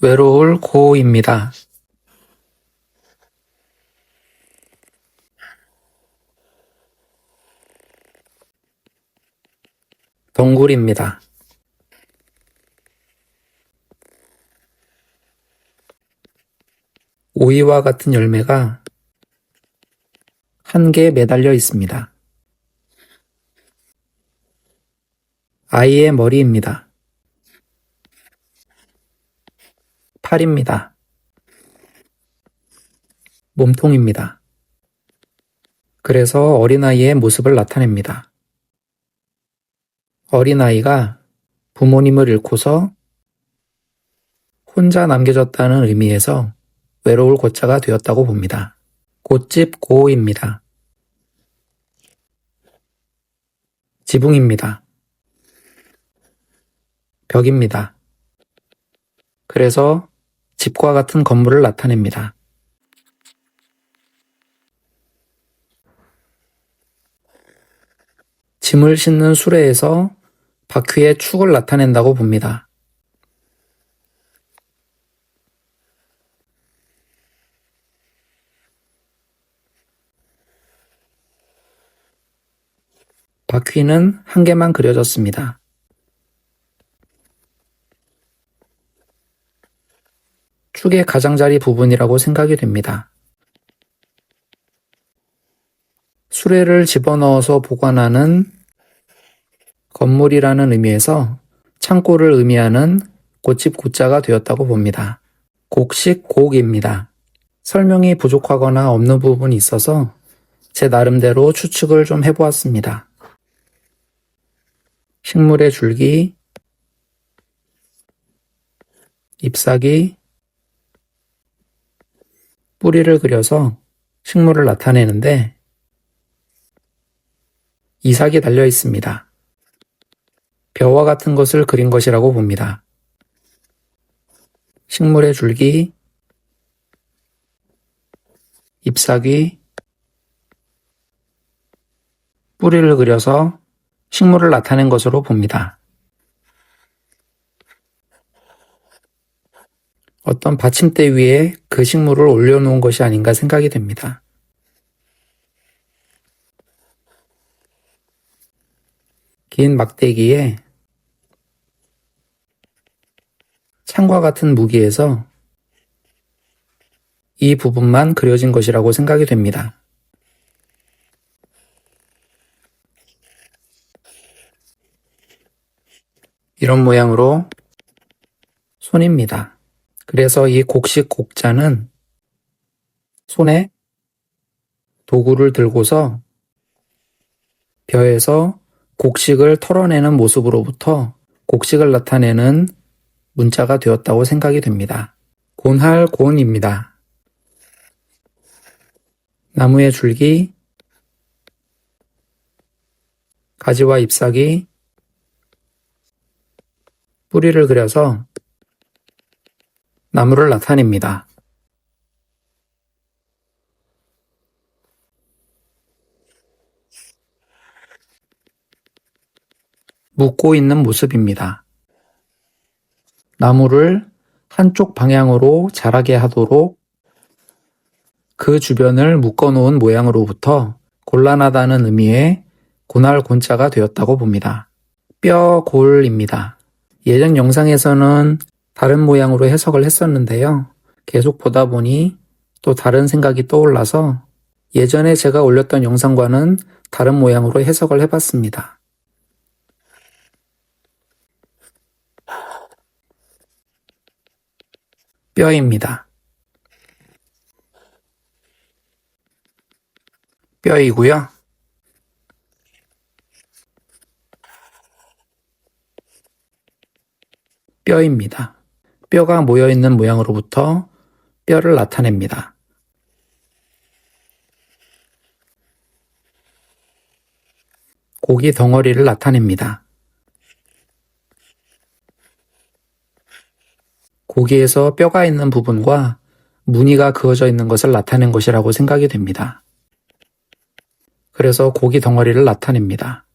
외로울 고입니다. 덩굴입니다. 오이와 같은 열매가 한 개에 매달려 있습니다. 아이의 머리입니다. 팔입니다. 몸통입니다. 그래서 어린아이의 모습을 나타냅니다. 어린아이가 부모님을 잃고서 혼자 남겨졌다는 의미에서 외로울 고자가 되었다고 봅니다. 꽃집 고입니다. 지붕입니다. 벽입니다. 그래서 집과 같은 건물을 나타냅니다. 짐을 싣는 수레에서 바퀴의 축을 나타낸다고 봅니다. 바퀴는 한 개만 그려졌습니다. 축의 가장자리 부분이라고 생각이 됩니다. 수레를 집어넣어서 보관하는 건물이라는 의미에서 창고를 의미하는 꽃집 고자가 되었다고 봅니다. 곡식 곡입니다. 설명이 부족하거나 없는 부분이 있어서 제 나름대로 추측을 좀 해보았습니다. 식물의 줄기, 잎사귀, 뿌리를 그려서 식물을 나타내는데 이삭이 달려 있습니다. 벼와 같은 것을 그린 것이라고 봅니다. 식물의 줄기, 잎사귀, 뿌리를 그려서 식물을 나타낸 것으로 봅니다. 어떤 받침대 위에 그 식물을 올려놓은 것이 아닌가 생각이 됩니다. 긴 막대기에 창과 같은 무기에서 이 부분만 그려진 것이라고 생각이 됩니다. 이런 모양으로 손입니다. 그래서 이 곡식 곡자는 손에 도구를 들고서 벼에서 곡식을 털어내는 모습으로부터 곡식을 나타내는 문자가 되었다고 생각이 됩니다. 곤할 곤입니다. 나무의 줄기, 가지와 잎사귀, 뿌리를 그려서 나무를 나타냅니다. 묶고 있는 모습입니다. 나무를 한쪽 방향으로 자라게 하도록 그 주변을 묶어 놓은 모양으로부터 곤란하다는 의미의 곤할 곤자가 되었다고 봅니다. 뼈골입니다. 예전 영상에서는 다른 모양으로 해석을 했었는데요. 계속 보다 보니 또 다른 생각이 떠올라서 예전에 제가 올렸던 영상과는 다른 모양으로 해석을 해봤습니다. 뼈입니다. 뼈이고요. 뼈입니다. 뼈가 모여있는 모양으로부터 뼈를 나타냅니다. 고기 덩어리를 나타냅니다. 고기에서 뼈가 있는 부분과 무늬가 그어져 있는 것을 나타낸 것이라고 생각이 됩니다. 그래서 고기 덩어리를 나타냅니다.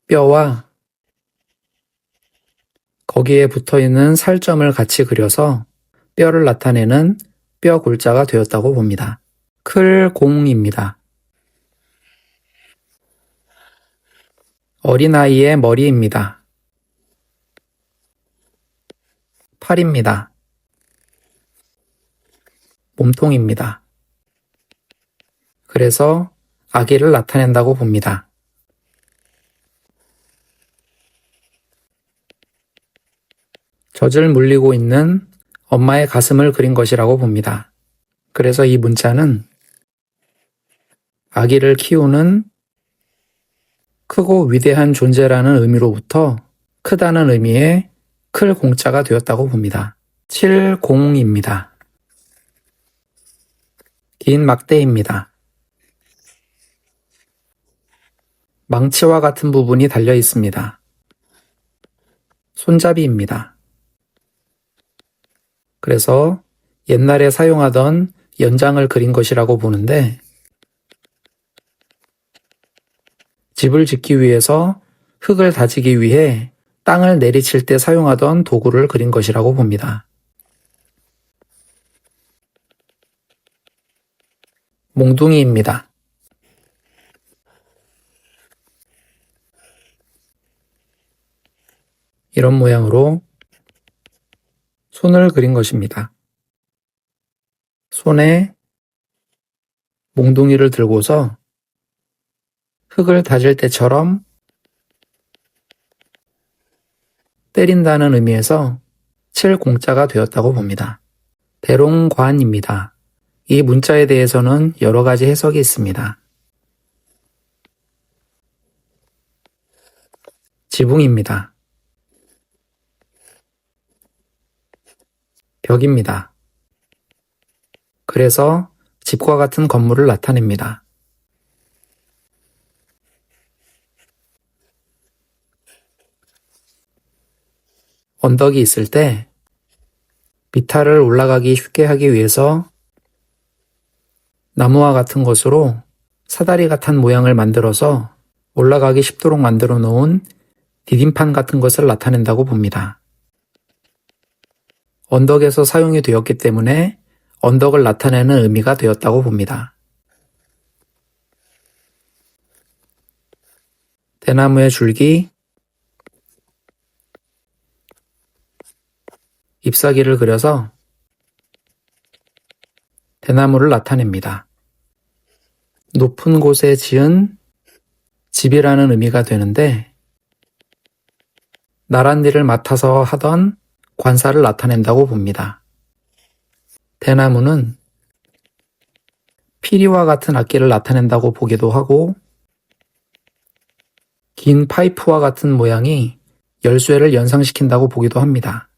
뼈와 거기에 붙어있는 살점을 같이 그려서 뼈를 나타내는 뼈 골자가 되었다고 봅니다. 클공입니다. 어린아이의 머리입니다. 팔입니다. 몸통입니다. 그래서 아기를 나타낸다고 봅니다. 젖을 물리고 있는 엄마의 가슴을 그린 것이라고 봅니다. 그래서 이 문자는 아기를 키우는 크고 위대한 존재라는 의미로부터 크다는 의미의 클 공자가 되었다고 봅니다. 7공입니다. 긴 막대입니다. 망치와 같은 부분이 달려 있습니다. 손잡이입니다. 그래서 옛날에 사용하던 연장을 그린 것이라고 보는데 집을 짓기 위해서 흙을 다지기 위해 땅을 내리칠 때 사용하던 도구를 그린 것이라고 봅니다. 몽둥이입니다. 이런 모양으로 손을 그린 것입니다. 손에 몽둥이를 들고서 흙을 다질 때처럼 때린다는 의미에서 칠공자가 되었다고 봅니다. 대롱관입니다. 이 문자에 대해서는 여러 가지 해석이 있습니다. 지붕입니다. 벽입니다. 그래서 집과 같은 건물을 나타냅니다. 언덕이 있을 때 비탈을 올라가기 쉽게 하기 위해서 나무와 같은 것으로 사다리 같은 모양을 만들어서 올라가기 쉽도록 만들어 놓은 디딤판 같은 것을 나타낸다고 봅니다. 언덕에서 사용이 되었기 때문에 언덕을 나타내는 의미가 되었다고 봅니다. 대나무의 줄기, 잎사귀를 그려서 대나무를 나타냅니다. 높은 곳에 지은 집이라는 의미가 되는데 나란 일을 맡아서 하던 관사를 나타낸다고 봅니다. 대나무는 피리와 같은 악기를 나타낸다고 보기도 하고 긴 파이프와 같은 모양이 열쇠를 연상시킨다고 보기도 합니다.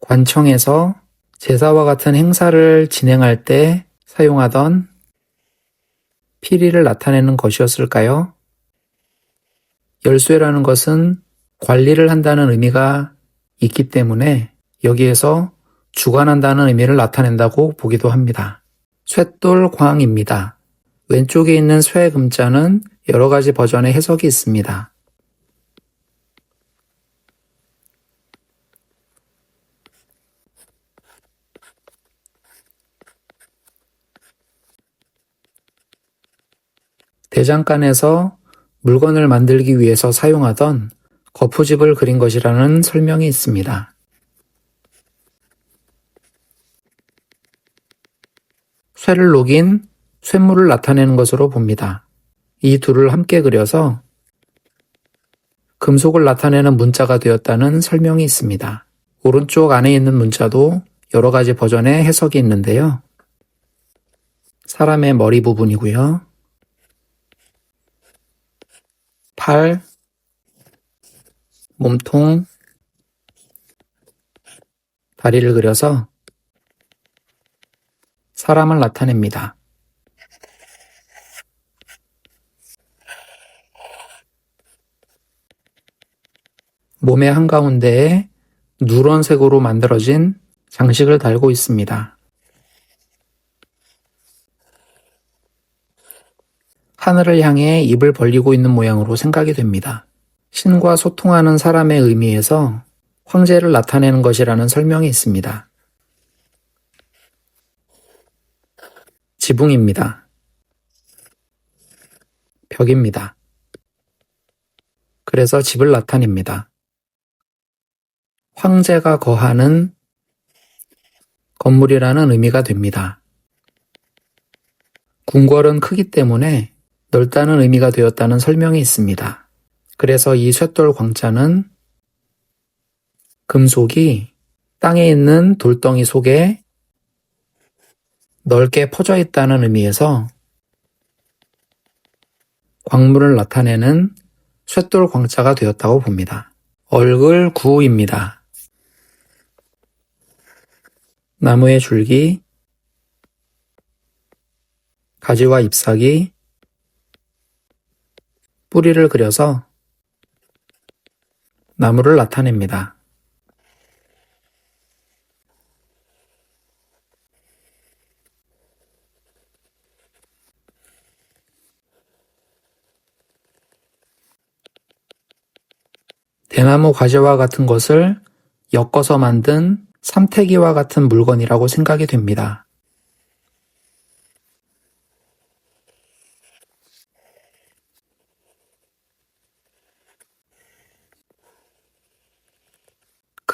관청에서 제사와 같은 행사를 진행할 때 사용하던 피리를 나타내는 것이었을까요? 열쇠라는 것은 관리를 한다는 의미가 있기 때문에 여기에서 주관한다는 의미를 나타낸다고 보기도 합니다. 쇠돌광입니다. 왼쪽에 있는 쇠 금자는 여러 가지 버전의 해석이 있습니다. 대장간에서 물건을 만들기 위해서 사용하던 거푸집을 그린 것이라는 설명이 있습니다. 쇠를 녹인 쇳물을 나타내는 것으로 봅니다. 이 둘을 함께 그려서 금속을 나타내는 문자가 되었다는 설명이 있습니다. 오른쪽 안에 있는 문자도 여러 가지 버전의 해석이 있는데요. 사람의 머리 부분이고요. 팔, 몸통, 다리를 그려서 사람을 나타냅니다. 몸의 한가운데에 누런색으로 만들어진 장식을 달고 있습니다. 하늘을 향해 입을 벌리고 있는 모양으로 생각이 됩니다. 신과 소통하는 사람의 의미에서 황제를 나타내는 것이라는 설명이 있습니다. 지붕입니다. 벽입니다. 그래서 집을 나타냅니다. 황제가 거하는 건물이라는 의미가 됩니다. 궁궐은 크기 때문에 넓다는 의미가 되었다는 설명이 있습니다. 그래서 이 쇳돌 광자는 금속이 땅에 있는 돌덩이 속에 넓게 퍼져 있다는 의미에서 광물을 나타내는 쇳돌 광자가 되었다고 봅니다. 얼글구입니다. 나무의 줄기, 가지와 잎사귀, 뿌리를 그려서 나무를 나타냅니다. 대나무 가지와 같은 것을 엮어서 만든 삼태기와 같은 물건이라고 생각이 됩니다.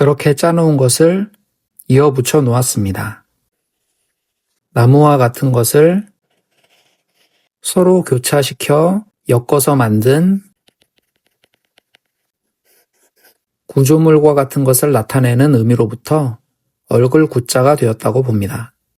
그렇게 짜놓은 것을 이어 붙여 놓았습니다. 나무와 같은 것을 서로 교차시켜 엮어서 만든 구조물과 같은 것을 나타내는 의미로부터 얼굴 구자가 되었다고 봅니다.